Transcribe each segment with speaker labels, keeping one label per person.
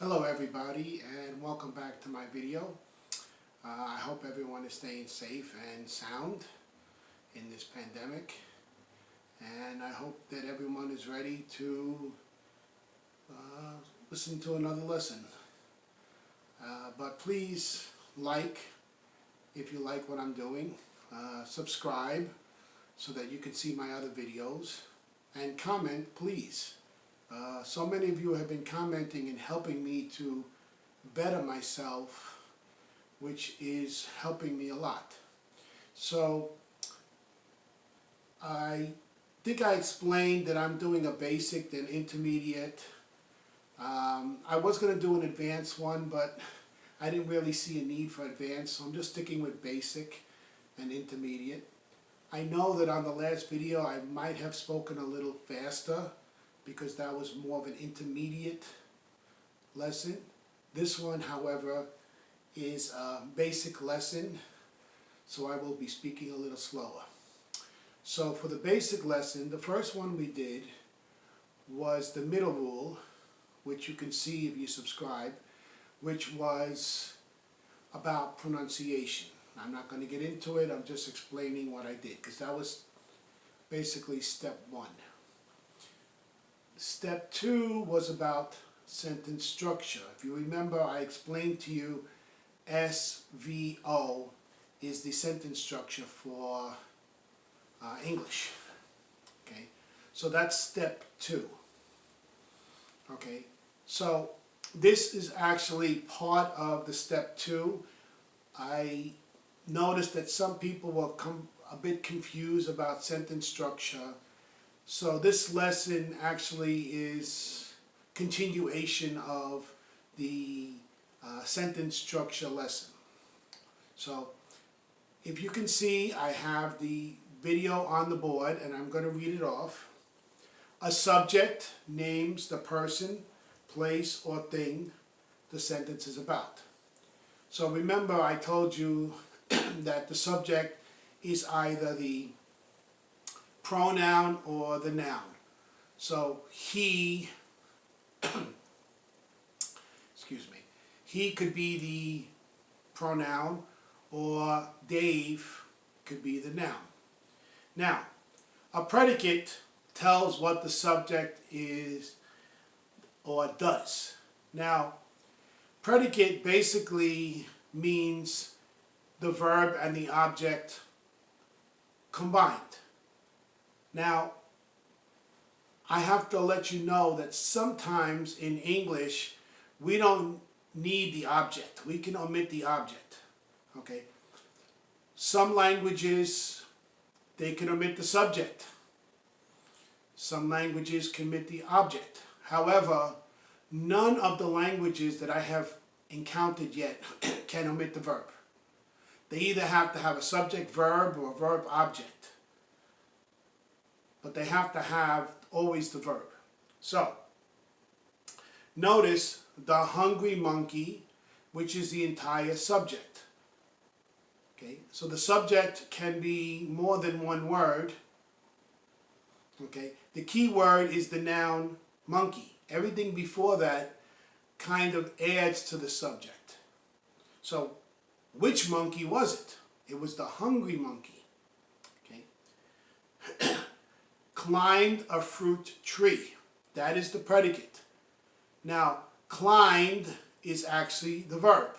Speaker 1: Hello everybody and welcome back to my video. I hope everyone is staying safe and sound in this pandemic, and I hope that everyone is ready to listen to another lesson. But please if you like what I'm doing, subscribe so that you can see my other videos, and comment please. So many of you have been commenting and helping me to better myself, which is helping me a lot. So I think I explained that I'm doing a basic then intermediate. I was going to do an advanced one, but I didn't really see a need for advanced, so I'm just sticking with basic and intermediate. I know that on the last video I might have spoken a little faster, because that was more of an intermediate lesson. This one, however, is a basic lesson, so I will be speaking a little slower. So for the basic lesson, the first one we did was the middle rule, which you can see if you subscribe, which was about pronunciation. I'm not going to get into it, I'm just explaining what I did, because that was basically step one. Step two was about sentence structure. If you remember, I explained to you SVO is the sentence structure for English. Okay, so that's step two. Okay, so this is actually part of the step two. I noticed that some people were a bit confused about sentence structure. So this lesson actually is continuation of the sentence structure lesson. So if you can see, I have the video on the board and I'm going to read it off. A subject names the person, place, or thing the sentence is about. So remember, I told you that the subject is either the pronoun or the noun. So he, excuse me, he could be the pronoun, or Dave could be the noun. Now, a predicate tells what the subject is or does. Now, predicate basically means the verb and the object combined. Now, I have to let you know that sometimes in English, we don't need the object. We can omit the object. Okay? Some languages, they can omit the subject. Some languages can omit the object. However, none of the languages that I have encountered yet can omit the verb. They either have to have a subject-verb or verb-object. But they have to have always the verb. So, notice the hungry monkey, which is the entire subject. Okay, so the subject can be more than one word. Okay, the key word is the noun monkey. Everything before that kind of adds to the subject. So, which monkey was it? It was the hungry monkey. Okay. Climbed a fruit tree. That is the predicate. Now, climbed is actually the verb.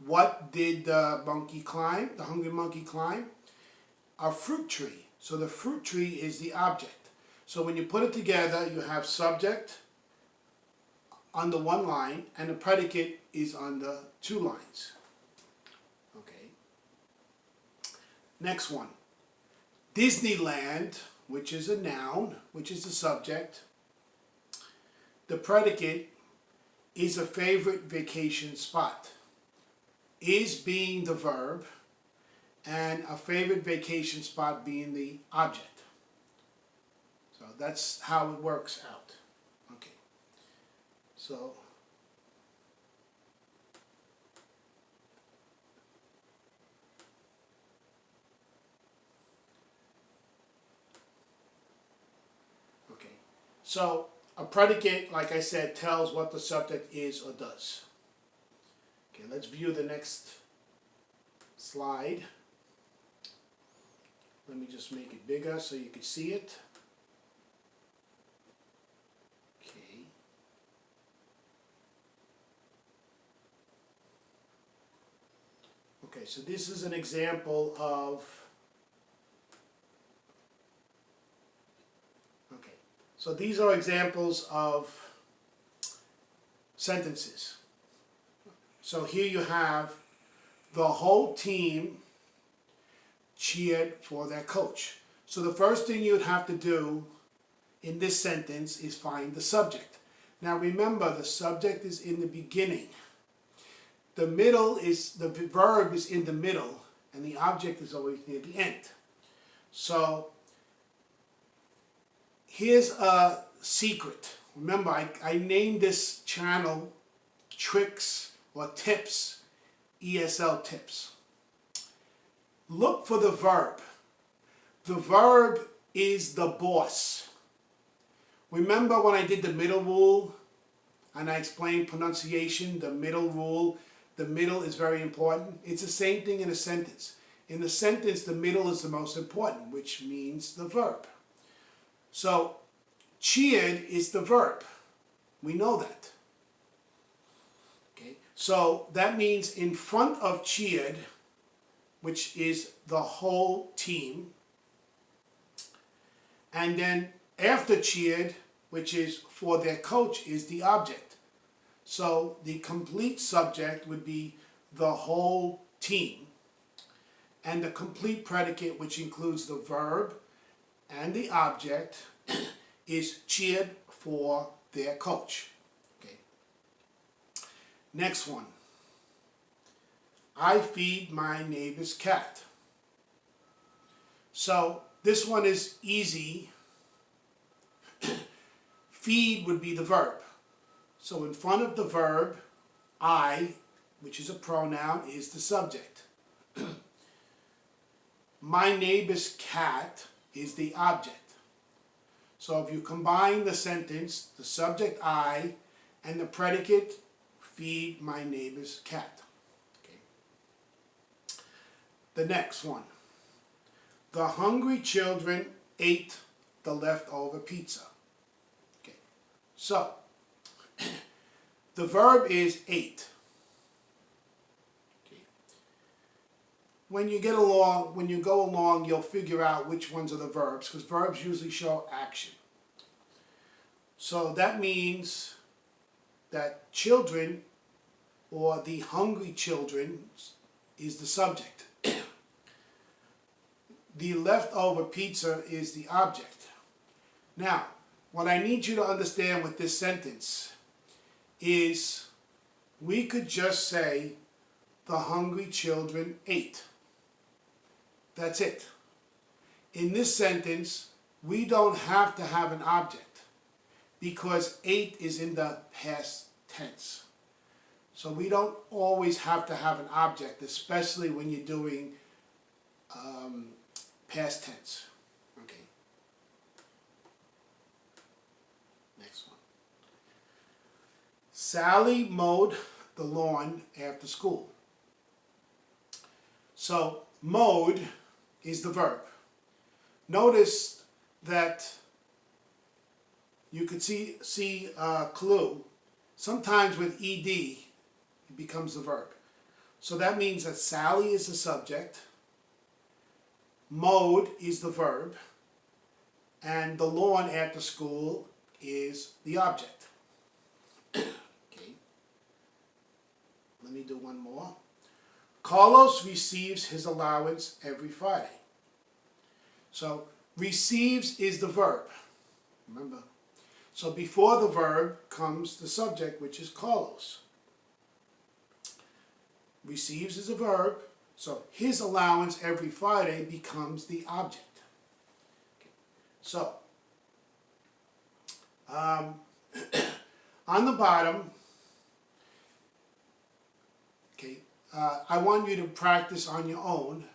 Speaker 1: What did the monkey climb? The hungry monkey climb? A fruit tree. So the fruit tree is the object. So when you put it together, you have subject on the one line and the predicate is on the two lines. Okay. Next one. Disneyland, which is a noun, which is the subject. The predicate is a favorite vacation spot. Is being the verb, and a favorite vacation spot being the object. So that's how it works out. Okay. So So a predicate, like I said, tells what the subject is or does. Okay, let's view the next slide. Let me just make it bigger so you can see it. Okay. Okay, so this is an example of, okay, so these are examples of sentences. So here you have the whole team cheered for their coach. So the first thing you'd have to do in this sentence is find the subject. Now remember, the subject is in the beginning. The middle is, the verb is in the middle, and the object is always near the end. So here's a secret. Remember, I named this channel Tricks or Tips, ESL Tips. Look for the verb. The verb is the boss. Remember when I did the middle rule and I explained pronunciation, the middle rule, the middle is very important. It's the same thing in a sentence. In a sentence, the middle is the most important, which means the verb. So, cheered is the verb. We know that. Okay, so that means in front of cheered, which is the whole team, and then after cheered, which is for their coach, is the object. So the complete subject would be the whole team, and the complete predicate, which includes the verb and the object, is cheered for their coach. Okay. Next one. I feed my neighbor's cat. So this one is easy. Feed would be the verb. So in front of the verb, I, which is a pronoun, is the subject. My neighbor's cat is the object. So if you combine the sentence, the subject I, and the predicate, feed my neighbor's cat. Okay. The next one. The hungry children ate the leftover pizza. Okay. So, the verb is ate. Okay. When you go along, you'll figure out which ones are the verbs, because verbs usually show action. So that means that children, or the hungry children, is the subject. The leftover pizza is the object. Now, what I need you to understand with this sentence is we could just say the hungry children ate. That's it. In this sentence, we don't have to have an object because ate is in the past tense. So we don't always have to have an object, especially when you're doing past tense. Okay. Next one. Sally mowed the lawn after school. So mowed is the verb. Notice that you could see a clue. Sometimes with ed, it becomes the verb. So that means that Sally is the subject, mowed is the verb, and the lawn after school is the object. Okay. Let me do one more. Carlos receives his allowance every Friday. So receives is the verb. Remember. So before the verb comes the subject, which is Carlos. Receives is a verb. So his allowance every Friday becomes the object. Okay. So on the bottom, okay, I want you to practice on your own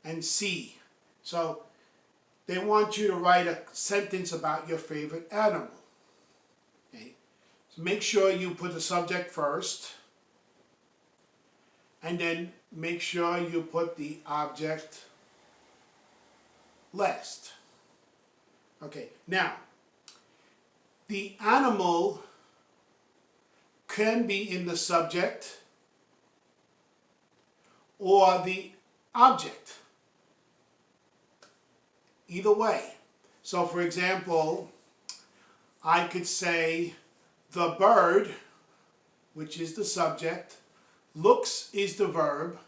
Speaker 1: and see. So they want you to write a sentence about your favorite animal. So make sure you put the subject first, and then make sure you put the object last. Okay, now, the animal can be in the subject or the object. Either way. So for example, I could say the bird, which is the subject, looks is the verb,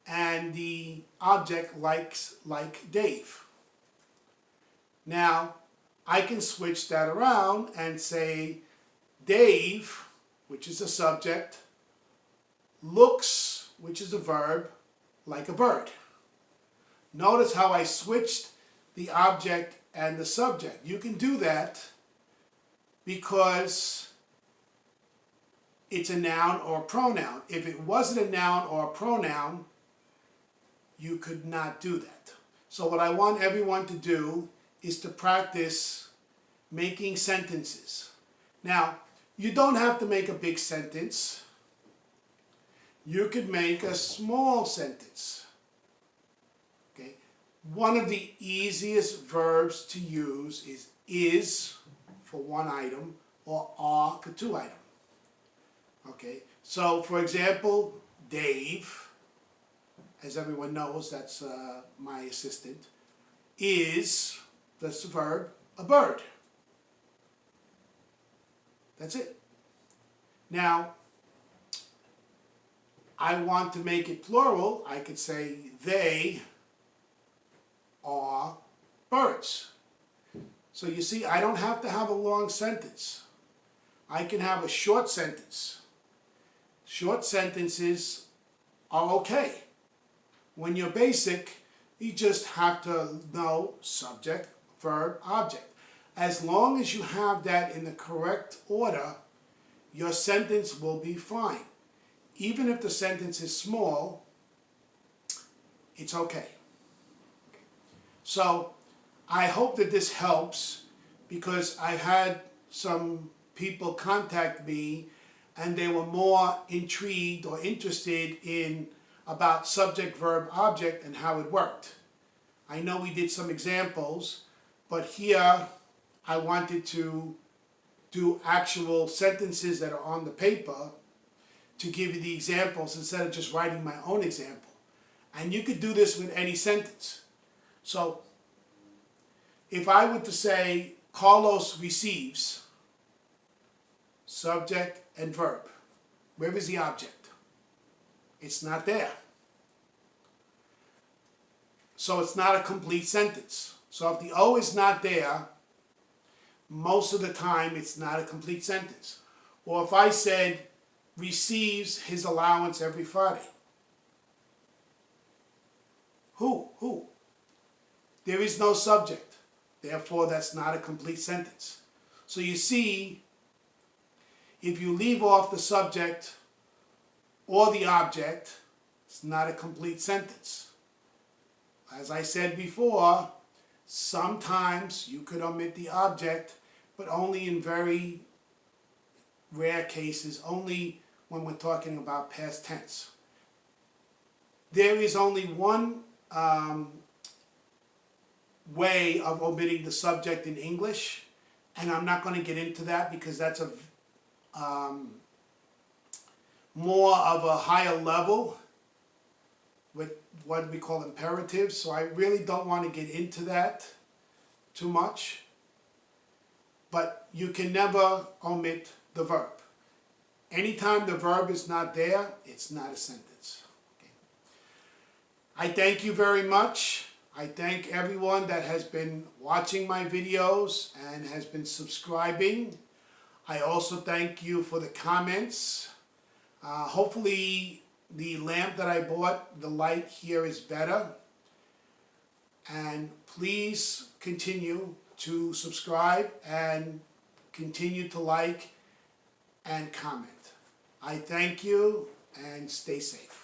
Speaker 1: and the object likes like Dave. Now, I can switch that around and say Dave, which is the subject, looks, which is a verb, like a bird. Notice how I switched the object and the subject. You can do that because it's a noun or a pronoun. If it wasn't a noun or a pronoun, you could not do that. So what I want everyone to do is to practice making sentences. Now, you don't have to make a big sentence. You could make a small sentence. Okay? One of the easiest verbs to use is for one item or are for two items. Okay? So, for example, Dave, as everyone knows, that's my assistant, is, that's the verb, a bird. That's it. Now, I want to make it plural. I could say they are birds. So you see, I don't have to have a long sentence. I can have a short sentence. Short sentences are okay. When you're basic, you just have to know subject, verb, object. As long as you have that in the correct order, your sentence will be fine. Even if the sentence is small, it's okay. So I hope that this helps, because I had some people contact me and they were more intrigued or interested in about subject, verb, object and how it worked. I know we did some examples, but here I wanted to do actual sentences that are on the paper to give you the examples instead of just writing my own example. And you could do this with any sentence. So if I were to say Carlos receives, subject and verb, where is the object? It's not there. So it's not a complete sentence. So if the O is not there, most of the time it's not a complete sentence. Or if I said receives his allowance every Friday. Who? There is no subject. Therefore, that's not a complete sentence. So you see, if you leave off the subject or the object, it's not a complete sentence. As I said before, sometimes you could omit the object, but only in very rare cases, only when we're talking about past tense. There is only one way of omitting the subject in English, and I'm not going to get into that because that's a more of a higher level with what we call imperatives, so I really don't want to get into that too much. But you can never omit the verb. Anytime the verb is not there, it's not a sentence. Okay. I thank you very much. I thank everyone that has been watching my videos and has been subscribing. I also thank you for the comments. Hopefully the lamp that I bought, the light here is better. And please continue to subscribe and continue to like and comment. I thank you and stay safe.